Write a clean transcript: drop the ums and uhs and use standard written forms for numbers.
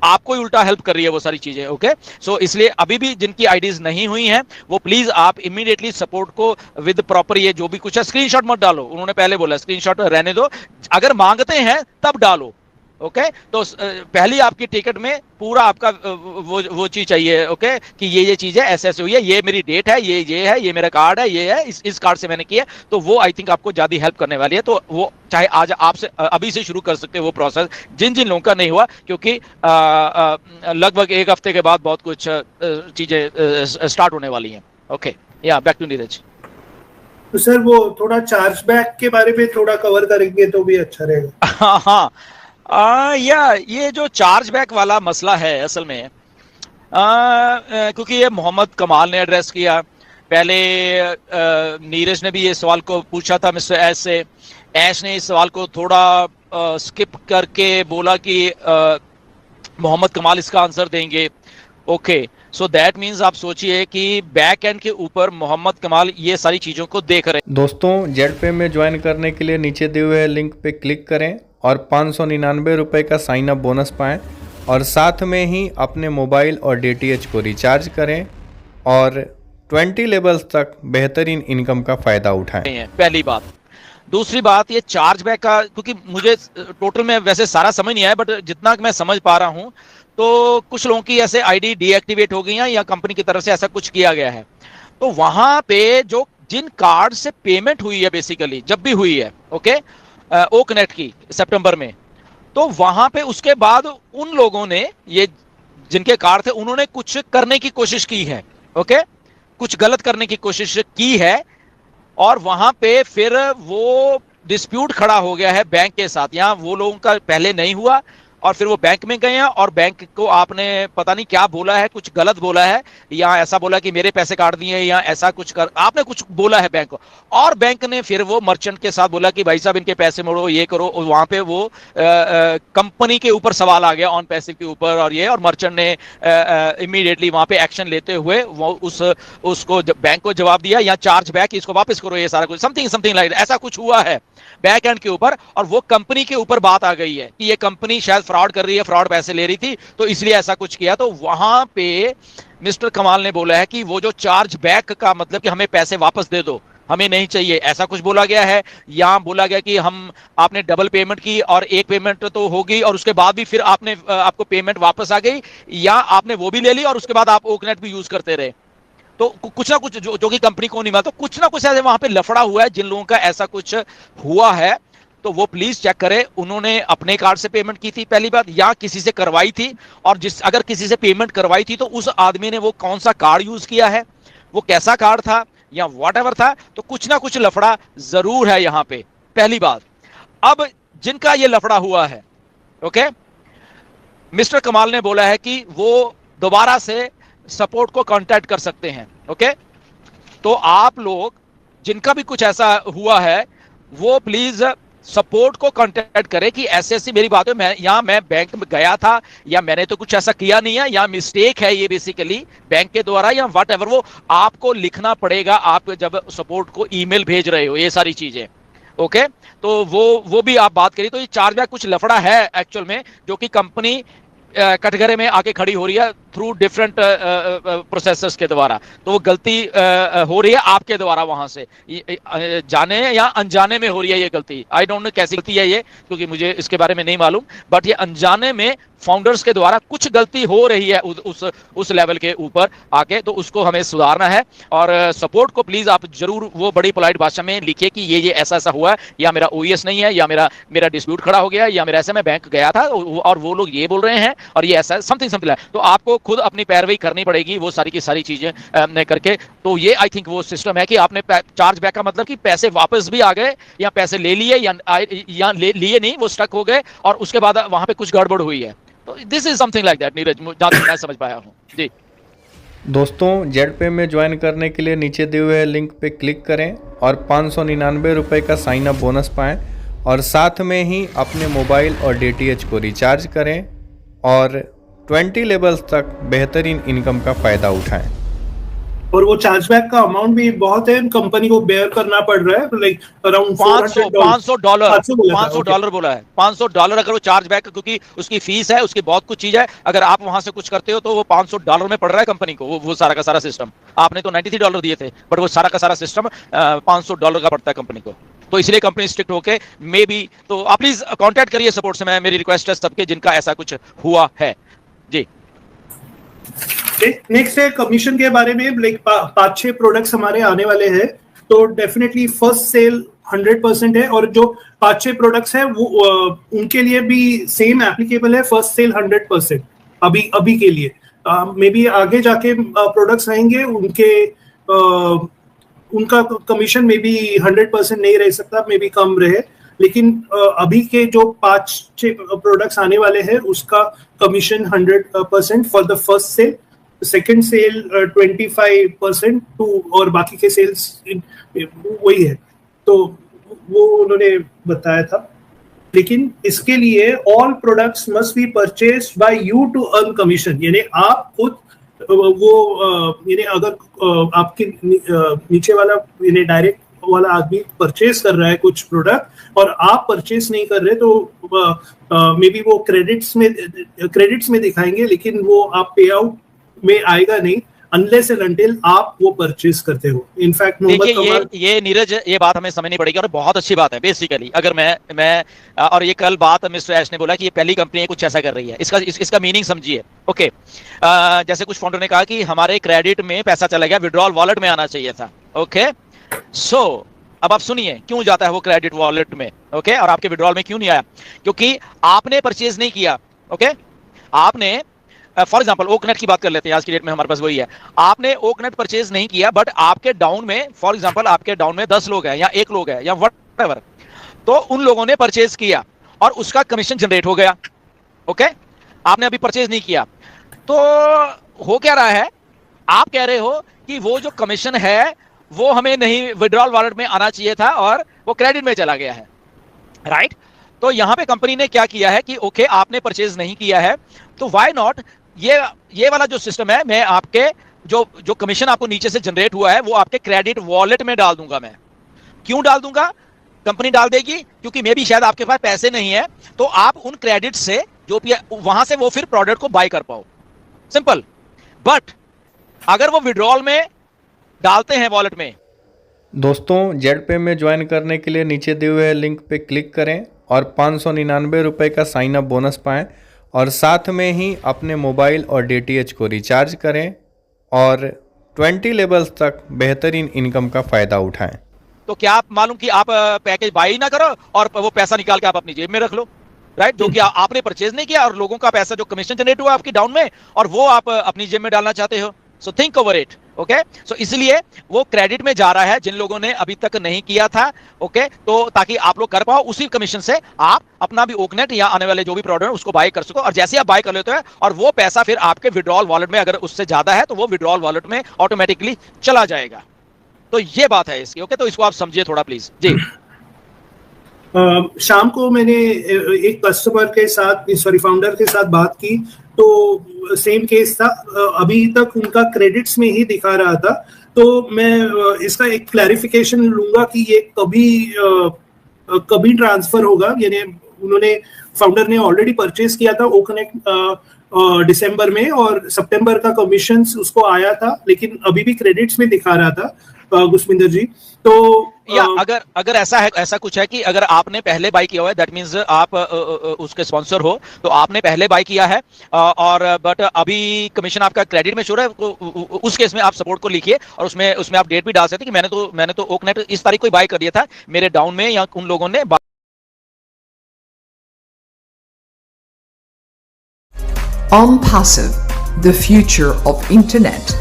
आपको ही उल्टा हेल्प कर रही है वो सारी चीजें। ओके, सो इसलिए अभी भी जिनकी आईडीज नहीं हुई हैं वो प्लीज आप इमीडिएटली सपोर्ट को विद प्रॉपर ये जो भी कुछ है स्क्रीनशॉट मत डालो, उन्होंने पहले बोला स्क्रीनशॉट रहने दो, अगर मांगते हैं तब डालो। ओके, तो पहली आपकी टिकट में पूरा आपका वो चीज चाहिए। ओके, कि ये चीज है, ऐसे ऐसे हुई है, ये मेरी डेट है, ये है, ये मेरा कार्ड है, ये है, इस कार्ड से मैंने किया। तो वो आई थिंक आपको ज्यादा हेल्प करने वाली है। तो वो चाहे आज आपसे अभी से शुरू कर सकते हो वो प्रोसेस, जिन जिन लोगों का नहीं हुआ, क्योंकि लगभग एक हफ्ते के बाद बहुत कुछ चीजें स्टार्ट होने वाली हैं। ओके, या बैक टू नीरज। तो सर वो थोड़ा चार्ज बैक के बारे में थोड़ा कवर करेंगे तो भी अच्छा रहेगा। हाँ हाँ, या ये जो चार्ज बैक वाला मसला है असल में, क्योंकि ये मोहम्मद कमाल ने एड्रेस किया पहले, नीरज ने भी ये सवाल को पूछा था मिस्टर ऐश से, ऐश ने इस सवाल को थोड़ा स्किप करके बोला कि मोहम्मद कमाल इसका आंसर देंगे। ओके, सो दैट मीन्स आप सोचिए कि बैक एंड के ऊपर मोहम्मद कमाल ये सारी चीज़ों को देख रहे हैं। दोस्तों, जेड पे में ज्वाइन करने के लिए नीचे दिए हुए लिंक पे क्लिक करें और 599 रुपये का साइन अप बोनस पाएँ, और साथ में ही अपने मोबाइल और डीटीएच को रिचार्ज करें और 20 लेवल्स तक बेहतरीन इनकम का फ़ायदा उठाएं। पहली बात। दूसरी बात, ये चार्ज बैक का, क्योंकि मुझे टोटल में वैसे सारा समझ नहीं आया, बट जितना मैं समझ पा रहा हूं तो कुछ लोगों की ऐसे आईडी डीएक्टिवेट हो गई हैं या कंपनी की तरफ से ऐसा कुछ किया गया है। तो वहां पे जो जिन कार्ड से पेमेंट हुई है बेसिकली, जब भी हुई है, ओके, ओ कनेक्ट की सितंबर में, तो वहां पे उसके बाद उन लोगों ने, ये जिनके कार्ड थे, उन्होंने कुछ करने की कोशिश की है। ओके, कुछ गलत करने की कोशिश की है, और वहां पे फिर वो डिस्प्यूट खड़ा हो गया है बैंक के साथ। यहां वो लोगों का पहले नहीं हुआ और फिर वो बैंक में गए हैं और बैंक को आपने पता नहीं क्या बोला है, कुछ गलत बोला है, या ऐसा बोला कि मेरे पैसे काट दिए, या ऐसा कुछ कर आपने कुछ बोला है बैंक को, और बैंक ने फिर वो मर्चेंट के साथ बोला कि भाई साहब इनके पैसे मोड़ो, ये करो, और वहां पे वो कंपनी के ऊपर सवाल आ गया, ऑन पैसिव के ऊपर, और ये, और मर्चेंट ने इमीडिएटली वहां पे एक्शन लेते हुए वो उसको बैंक को जवाब दिया, या चार्ज बैक, इसको वापस करो, ये सारा कुछ समथिंग लाइक ऐसा कुछ हुआ है बैक एंड के ऊपर, और वो कंपनी के ऊपर बात आ गई है कि ये कंपनी शायद फ्रॉड कर रही है, फ्रॉड पैसे ले रही थी, तो इसलिए ऐसा कुछ किया। तो वहां पे मिस्टर कमाल ने बोला है कि वो जो चार्ज बैक का मतलब कि हमें पैसे वापस दे दो, हमें नहीं चाहिए, ऐसा कुछ बोला गया है। या बोला गया कि हम आपने डबल पेमेंट की और एक पेमेंट तो होगी और उसके बाद भी फिर आपको पेमेंट वापस आ गई, या आपने वो भी ले ली और उसके बाद आप ओकनेट भी यूज करते रहे। तो कुछ ना कुछ जो कि कंपनी को नहीं मिला, तो कुछ ना कुछ ऐसे वहां पे लफड़ा हुआ है। जिन लोगों का ऐसा कुछ हुआ है तो वो प्लीज चेक करें, उन्होंने अपने कार्ड से पेमेंट की थी पहली बात, या किसी से करवाई थी, और अगर किसी से पेमेंट करवाई थी तो उस आदमी ने वो कौन सा कार्ड यूज किया है, वो कैसा कार्ड था, या व्हाटएवर था। तो कुछ ना कुछ लफड़ा जरूर है यहां पे, पहली बात। अब जिनका ये लफड़ा हुआ है, ओके, मिस्टर कमाल ने बोला है कि वो दोबारा से सपोर्ट को कांटेक्ट कर सकते हैं। ओके, तो आप लोग जिनका भी कुछ ऐसा हुआ है वो प्लीज सपोर्ट को कांटेक्ट करें कि ऐसे ऐसी मेरी बात है, मैं बैंक में गया था, या मैंने तो कुछ ऐसा किया नहीं है, या मिस्टेक है ये बेसिकली बैंक के द्वारा, या व्हाटएवर, वो आपको लिखना पड़ेगा आप जब सपोर्ट को ईमेल भेज रहे हो, ये सारी चीजें। ओके, तो वो भी आप बात करिए। तो ये चार्ज बैक कुछ लफड़ा है एक्चुअल में, जो कि कंपनी कटघरे में आके खड़ी हो रही है थ्रू डिफरेंट प्रोसेसर्स के द्वारा। तो वो गलती हो रही है आपके द्वारा, वहां से जाने या अनजाने में हो रही है ये गलती। आई डोंट नो कैसी गलती है ये, क्योंकि मुझे इसके बारे में नहीं मालूम, बट ये अनजाने में फाउंडर्स के द्वारा कुछ गलती हो रही है उस लेवल के ऊपर आके, तो उसको हमें सुधारना है। और सपोर्ट को प्लीज आप जरूर वो बड़ी पोलाइट भाषा में लिखिए कि ये ऐसा ऐसा हुआ है, या मेरा ओईएस नहीं है, या मेरा डिस्प्यूट खड़ा हो गया, या मेरा ऐसे मैं बैंक गया था और वो लोग ये बोल रहे हैं और ये ऐसा समथिंग। तो आपको खुद अपनी पैरवी करनी पड़ेगी वो सारी की सारी चीजें करके। तो ये आई थिंक वो सिस्टम है कि आपने चार्ज बैक का मतलब कि पैसे वापस भी आ गए, या पैसे ले लिए, या लिए नहीं, वो स्टक हो गए और उसके बाद वहां पे कुछ गड़बड़ हुई है। तो this is something like that Neeraj, जहां तक मैं समझ पाया हूं जी। दोस्तों, जेड पे में ज्वाइन करने के लिए नीचे दिए हुए लिंक पे क्लिक करें और 599 रुपये का साइन अप बोनस पाएँ, और साथ में ही अपने मोबाइल और डीटीएच को रिचार्ज करें और 20 लेवल्स तक बेहतरीन इनकम का फ़ायदा उठाएं। और वो चार्जबैक का अमाउंट भी बहुत है, कंपनी को बेयर करना पड़ रहा है, लाइक अराउंड $500 $500 बोला है। $500 अगर वो चार्ज बैक, क्योंकि उसकी फीस है, उसकी बहुत कुछ चीज है, अगर आप वहां से कुछ करते हो तो वो $500 में पड़ रहा है कंपनी को, वो सारा का सारा सिस्टम। आपने तो $93 दिए थे, बट वो सारा का सारा सिस्टम $500 का पड़ता है कंपनी को। तो इसलिए कंपनी स्ट्रिक्ट होके मे बी, तो आप प्लीज कांटेक्ट करिए सपोर्ट से, मैं मेरी रिक्वेस्ट है सबके जिनका ऐसा कुछ हुआ है जी। नेक्स्ट है कमीशन के बारे में, लाइक 5-6 प्रोडक्ट्स हमारे आने वाले हैं, तो डेफिनेटली फर्स्ट सेल 100% है, और जो 5-6 प्रोडक्ट्स है वो उनके लिए भी सेम एप्लीकेबल है, फर्स्ट सेल 100% अभी के लिए। मे बी आगे जाके प्रोडक्ट्स आएंगे उनका कमीशन मे बी 100% नहीं रह सकता, मे बी कम रहे, लेकिन अभी के जो 5-6 प्रोडक्ट्स आने वाले हैं उसका commission 100% for the first sale, second sale 25% और बाकी के सेल्स वही है, तो वो उन्होंने बताया था। लेकिन इसके लिए all products must be purchased by you to earn commission, यानी आप खुद यानी अगर आपके नीचे वाला यानी डायरेक्ट वाला आदमी परचेज कर रहा है कुछ प्रोडक्ट और आप परचेज नहीं कर रहे, तो मे बी वो क्रेडिट्स में दिखाएंगे, लेकिन वो आप पे आउट में आएगा नहीं अनलेस एंड अनटिल आप वो परचेज करते हो। इनफैक्ट ये नीरज, ये बात हमें समझनी पड़ेगी, और बहुत अच्छी बात है। बेसिकली अगर मैं और ये कल बात मिस्टर ऐश ने बोला कि ये पहली कंपनी है कुछ ऐसा कर रही है, इसका मीनिंग समझिए। ओके, जैसे कुछ फाउंडर ने कहा कि हमारे क्रेडिट में पैसा चला गया, विड्रॉल वॉलेट में आना चाहिए था। ओके, सो अब आप सुनिए क्यों जाता है वो क्रेडिट वॉलेट में, ओके, और आपके विड्रॉल में क्यों नहीं आया? क्योंकि आपने परचेज नहीं किया। ओके, आपने फॉर एग्जांपल ओकनेट की बात कर लेते हैं, आज की डेट में हमारे पास वही है। आपने ओकनेट परचेज नहीं किया, बट आपके डाउन में, फॉर एग्जांपल आपके डाउन में 10 लोग हैं या 1 लोग है या व्हाटएवर, तो उन लोगों ने परचेज किया और उसका कमीशन जनरेट हो गया। ओके, आपने अभी परचेज नहीं किया, तो हो क्या रहा है, आप कह रहे हो कि वो जो कमीशन है वो हमें नहीं, विड्रॉल वॉलेट में आना चाहिए था और वो क्रेडिट में चला गया है, राइट? तो यहां पे कंपनी ने क्या किया है कि ओके, आपने परचेज नहीं किया है, तो व्हाई नॉट ये वाला जो सिस्टम है, मैं आपके जो कमीशन आपको नीचे से जनरेट हुआ है वो आपके क्रेडिट वॉलेट में डाल दूंगा। मैं क्यों डाल दूंगा? कंपनी डाल देगी क्योंकि मे भी शायद आपके पास पैसे नहीं है, तो आप उन क्रेडिट से जो भी वहां से वो फिर प्रोडक्ट को बाय कर पाओ, सिंपल। बट अगर वो विड्रॉल में डालते हैं वॉलेट में। दोस्तों, जेडपे में ज्वाइन करने के लिए नीचे दिए हुए लिंक पे क्लिक करें और 599 रुपये का साइन अप बोनस पाएं, और साथ में ही अपने मोबाइल और डीटीएच को रिचार्ज करें और 20 लेवल्स तक बेहतरीन इनकम का फ़ायदा उठाएं। तो क्या आप मालूम कि आप पैकेज बाय ही ना करो और वो पैसा निकाल के आप अपनी जेब में रख लो, राइट? जो कि आपने परचेज नहीं किया और लोगों का पैसा जो कमीशन जनरेट हुआ आपकी डाउन में, और वो आप अपनी जेब में डालना चाहते हो। So think over it. Okay, so इसलिए वो क्रेडिट में जा रहा है जिन लोगों ने अभी तक नहीं किया था। ओके, तो ताकि आप लोग कर पाओ, उसी कमीशन से आप अपना भी ओकनेट या आने वाले जो भी प्रोडक्ट है उसको बाय कर सको, और जैसे आप बाय कर लेते हो और वो पैसा फिर आपके विड्रॉल वॉलेट में अगर उससे ज्यादा है तो वो विड्रॉल वॉलेट में ऑटोमेटिकली चला जाएगा। तो ये बात है इसकी। ओके, तो इसको आप समझिए थोड़ा प्लीज जी। शाम को मैंने एक कस्टमर के साथ, सॉरी फाउंडर के साथ बात की, तो सेम केस था। अभी तक उनका क्रेडिट्स में ही दिखा रहा था, तो मैं इसका एक क्लैरिफिकेशन लूंगा कि ये कभी ट्रांसफर होगा। यानी उन्होंने, फाउंडर ने ऑलरेडी परचेज किया था ओकनेट दिसंबर में, और सितंबर का कमीशन उसको आया था, लेकिन अभी भी क्रेडिट्स में दिखा रहा था गुस्मिंदर जी। तो या अगर ऐसा कुछ है कि अगर आपने पहले बाय किया हुआ है, दैट मींस आप उसके स्पॉन्सर हो, तो आपने पहले बाय किया है और बट अभी कमीशन आपका क्रेडिट में शो रहा है, तो उस केस में आप सपोर्ट को लिखिए और उसमें आप डेट भी डाल सकते हैं कि मैंने तो ओकनेट इस तारीख को बाय कर दिया था, मेरे डाउन में या उन लोगों ने। OnPassive, the future of internet.